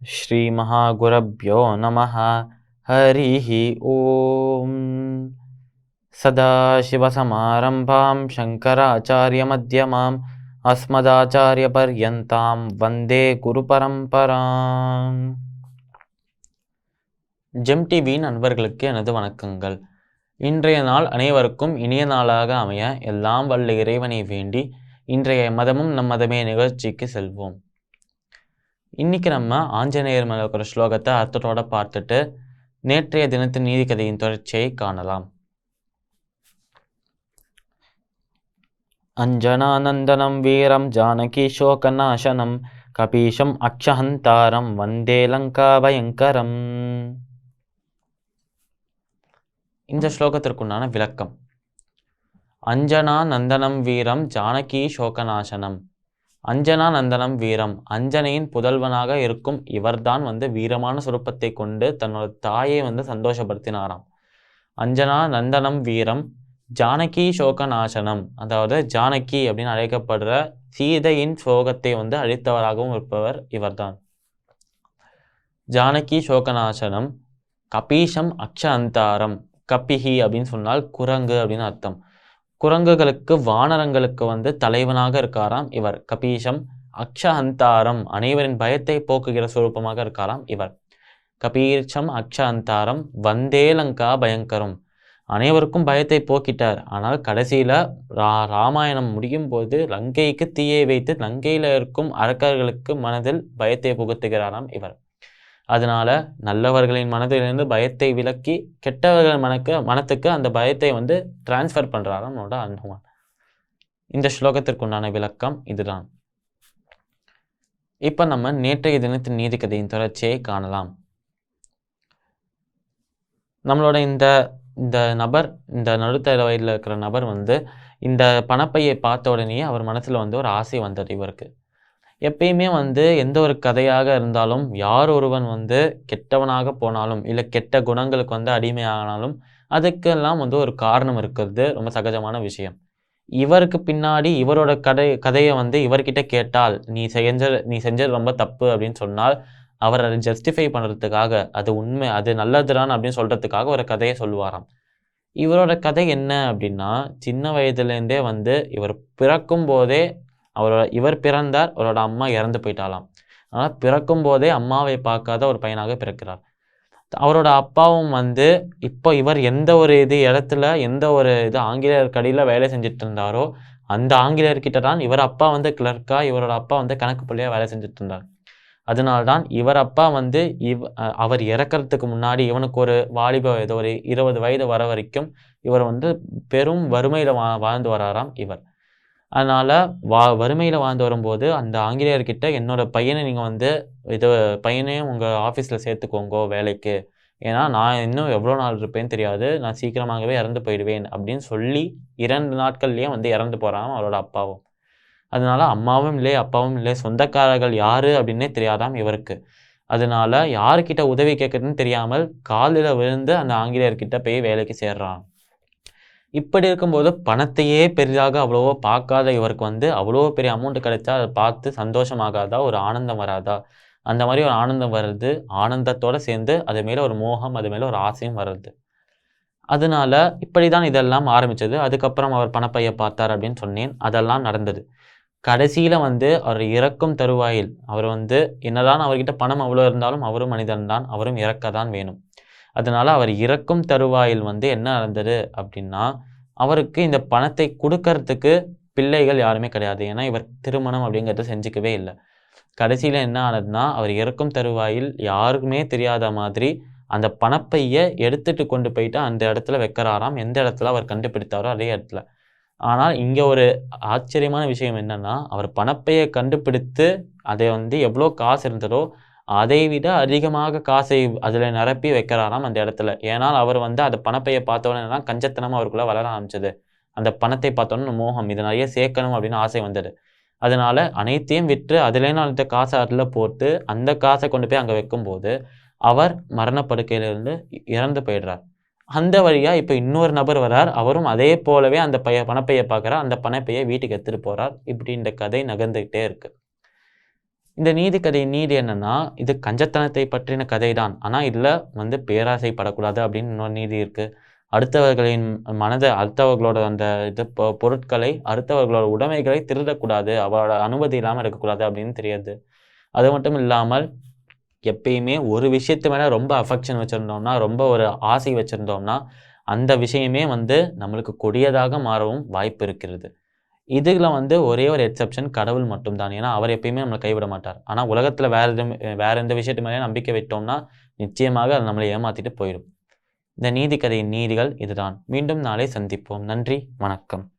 श्रीमहागुरभ्यो नमः। हरिः ओम्। सदाशिवसमारम्भां शङ्कराचार्यमध्यमाम् अस्मदाचार्यपर्यन्तां वन्दे குருபரம்பராம். ஜெம் டிவி நண்பர்களுக்கு எனது வணக்கங்கள். இன்றைய நாள் அனைவருக்கும் இனிய நாளாக அமைய எல்லாம் வல்ல இறைவனை வேண்டி இன்றைய மதமும் நம் மதமே நிகழ்ச்சிக்கு செல்வோம். இன்னைக்கு நம்ம ஆஞ்சநேயர் மேல இருக்கிற ஸ்லோகத்தை அர்த்தத்தோட பார்த்துட்டு நேற்றைய தினத்தின் நீதி கதையின் தொடர்ச்சியை காணலாம். அஞ்சனானந்தனம் வீரம் ஜானகி சோகநாசனம் கபீஷம் அக்ஷஹந்தாரம் வந்தே லங்கா பயங்கரம். இந்த ஸ்லோகத்திற்குண்டான விளக்கம்: அஞ்சனா நந்தனம் வீரம் ஜானகி சோகநாசனம். அஞ்சனா நந்தனம் வீரம், அஞ்சனையின் புதல்வனாக இருக்கும் இவர்தான் வீரமான சுரூபத்தை கொண்டு தன்னோட தாயை சந்தோஷப்படுத்தினாராம். அஞ்சனா நந்தனம் வீரம் ஜானகி சோகநாசனம், அதாவது ஜானகி அப்படின்னு அழைக்கப்படுற சீதையின் சோகத்தை அழித்தவராகவும் இருப்பவர் இவர்தான். ஜானகி சோகநாசனம் கபீஷம் அக்ஷ அந்தாரம். கபிஹி அப்படின்னு சொன்னால் குரங்கு அப்படின்னு அர்த்தம். குரங்குகளுக்கு வானரங்களுக்கு தலைவனாக இருக்காராம் இவர். கபீஷம் அக்ஷ அந்தாரம், அனைவரின் பயத்தை போக்குகிற சுரூபமாக இருக்காராம் இவர். கபீஷம் அக்ஷ அந்தாரம் வந்தே லங்கா பயங்கரம், அனைவருக்கும் பயத்தை போக்கிட்டார். ஆனால் கடைசியில ராமாயணம் முடியும் போது லங்கைக்கு தீயை வைத்து லங்கையில இருக்கும் அரக்கர்களுக்கு மனதில் பயத்தை புகுத்துகிறாராம் இவர். அதனால நல்லவர்களின் மனதிலிருந்து பயத்தை விலக்கி கெட்டவர்கள் மனத்துக்கு அந்த பயத்தை டிரான்ஸ்ஃபர் பண்றாராம் நம்மளோட அனுமான். இந்த ஸ்லோகத்திற்குண்டான விளக்கம் இதுதான். இப்ப நம்ம நேற்றைய தினத்தின் நீதி கதையின் தொடர்ச்சியை காணலாம். நம்மளோட இந்த நபர், இந்த நடுத்தர வயதில் இருக்கிற நபர் இந்த பணப்பையை பார்த்த உடனே அவர் மனசுல ஒரு ஆசை வந்தது இவருக்கு. எப்பயுமே எந்த ஒரு கதையாக இருந்தாலும் யார் ஒருவன் கெட்டவனாக போனாலும் இல்லை கெட்ட குணங்களுக்கு அடிமையானாலும் அதுக்கெல்லாம் ஒரு காரணம் இருக்கிறது ரொம்ப சகஜமான விஷயம். இவருக்கு பின்னாடி இவரோட கதையை இவர்கிட்ட கேட்டால் நீ செஞ்சது ரொம்ப தப்பு அப்படின்னு சொன்னால் அவர் அதை ஜஸ்டிஃபை பண்ணுறதுக்காக, அது உண்மை, அது நல்லதுதான் அப்படின்னு சொல்றதுக்காக ஒரு கதையை சொல்லுவாராம். இவரோட கதை என்ன அப்படின்னா, சின்ன வயதுலேருந்தே இவர் பிறக்கும் போதே இவர் பிறந்தார், அவரோட அம்மா இறந்து போயிட்டாலாம். ஆனால் பிறக்கும் போதே அம்மாவை பார்க்காத ஒரு பையனாக பிறக்கிறார். அவரோட அப்பாவும் இப்போ இவர் எந்த ஒரு இடத்துல எந்த ஒரு ஆங்கிலேயர் கடையில் வேலை செஞ்சுட்டு இருந்தாரோ அந்த ஆங்கிலேயர்கிட்ட தான் இவர் அப்பா கிளர்க்கா, இவரோட அப்பா கணக்கு பிள்ளையா வேலை செஞ்சுட்டு இருந்தார். அதனால்தான் இவர் அப்பா அவர் இறக்கிறதுக்கு முன்னாடி இவனுக்கு ஒரு வாலிப ஒரு 20 வயது வர வரைக்கும் இவர் பெரும் வறுமையில வாழ்ந்து வராராம் இவர். அதனால வறுமையில வாழ்ந்து வரும்போது அந்த ஆங்கிலேயர்கிட்ட என்னோட பையனை நீங்க பையனையும் உங்க ஆஃபீஸ்ல சேர்த்துக்கோங்க வேலைக்கு, ஏன்னா நான் இன்னும் எவ்வளோ நாள் இருப்பேன்னு தெரியாது, நான் சீக்கிரமாகவே இறந்து போயிடுவேன் அப்படின்னு சொல்லி 2 நாட்கள்லயே இறந்து போறான் அவரோட அப்பாவும். அதனால அம்மாவும் இல்லை அப்பாவும் இல்லை, சொந்தக்காரர்கள் யாரு அப்படின்னே தெரியாதாம் இவருக்கு. அதனால யாருக்கிட்ட உதவி கேட்கறதுன்னு தெரியாமல் காலில் விழுந்து அந்த ஆங்கிலேயர்கிட்ட போய் வேலைக்கு சேர்றான். இப்படி இருக்கும்போது பணத்தையே பெரிதாக அவ்வளவோ பார்க்காத இவருக்கு அவ்வளோ பெரிய அமௌண்ட் கிடைச்சா அதை பார்த்து சந்தோஷமாகாதா, ஒரு ஆனந்தம் வராதா? அந்த மாதிரி ஒரு ஆனந்தம் வருது. ஆனந்தத்தோட சேர்ந்து அது மேல ஒரு மோகம், அது மேல ஒரு ஆசையும் வருது. அதனால இப்படிதான் இதெல்லாம் ஆரம்பிச்சது. அதுக்கப்புறம் அவர் பணப்பையை பார்த்தார் அப்படின்னு சொன்னேன், அதெல்லாம் நடந்தது. கடைசியில அவர் இறக்கும் தருவாயில் அவர் என்னதான் அவர்கிட்ட பணம் அவ்வளோ இருந்தாலும் அவரும் மனிதன் தான், அவரும் இறக்கத்தான் வேணும். அதனால அவர் இறக்கும் தருவாயில் என்ன நடந்தது அப்படின்னா, அவருக்கு இந்த பணத்தை கொடுக்கறதுக்கு பிள்ளைகள் யாருமே கிடையாது. ஏன்னா இவர் திருமணம் அப்படிங்கிறத செஞ்சுக்கவே இல்லை. கடைசியில என்ன ஆனதுன்னா, அவர் இறக்கும் தருவாயில் யாருக்குமே தெரியாத மாதிரி அந்த பணப்பையை எடுத்துட்டு கொண்டு போயிட்டு அந்த இடத்துல வைக்கிறாராம். எந்த இடத்துல அவர் கண்டுபிடித்தாரோ அதே இடத்துல. ஆனால் இங்க ஒரு ஆச்சரியமான விஷயம் என்னன்னா, அவர் பணப்பையை கண்டுபிடித்து அதை எவ்வளோ காசு இருந்ததோ அதை விட அதிகமாக காசை அதில் நிரப்பி வைக்கிறாராம் அந்த இடத்துல. ஏன்னால் அவர் அந்த பணப்பையை பார்த்தோன்னா கஞ்சத்தனம் அவருக்குள்ள வளர ஆரம்பிச்சது. அந்த பணத்தை பார்த்தோன்னு மோகம், இது நிறைய சேர்க்கணும் அப்படின்னு ஆசை வந்தது. அதனால அனைத்தையும் விற்று அதுலேயும் அந்த காசை அதில் போட்டு அந்த காசை கொண்டு போய் அங்கே வைக்கும்போது அவர் மரணப்படுக்கையிலிருந்து இறந்து போயிடுறார். அந்த வழியா இப்போ இன்னொரு நபர் வரார், அவரும் அதே போலவே அந்த பணப்பையை பார்க்குறார், அந்த பணப்பையை வீட்டுக்கு எடுத்துட்டு போறார். இப்படி இந்த கதை நகர்ந்துகிட்டே இருக்கு. இந்த நீதி கதை நீதி என்னன்னா, இது கஞ்சத்தனத்தை பற்றின கதை தான். ஆனா இதுல வந்து பேராசைப்படக்கூடாது அப்படின்னு இன்னொரு நீதி இருக்கு. அடுத்தவர்களின் அடுத்தவர்களோட அந்த பொருட்களை, அடுத்தவர்களோட உடைமைகளை திருடக்கூடாது. அவரோட அனுமதி இல்லாம இருக்கக்கூடாது அப்படின்னு தெரியுது. அது மட்டும் இல்லாமல் எப்பயுமே ஒரு விஷயத்து மேல ரொம்ப அஃபெக்ஷன் வச்சிருந்தோம்னா, ரொம்ப ஒரு ஆசை வச்சிருந்தோம்னா, அந்த விஷயமே வந்து நம்மளுக்கு கொடியதாக மாறவும் வாய்ப்பு இருக்கிறது. இதுல வந்து ஒரே ஒரு எக்செப்ஷன் கடவுள் மட்டும் தான். ஏன்னா, அவர் எப்பயுமே நம்மள கைவிட மாட்டார். ஆனா உலகத்துல வேற எந்த விஷயத்து மேலயும் நம்பிக்கை வைத்தோம்னா, நிச்சயமாக அது நம்மளை ஏமாத்திட்டு போயிடும். இந்த நீதி கதையின் நீதிகள் இதுதான். மீண்டும் நாளை சந்திப்போம். நன்றி, வணக்கம்.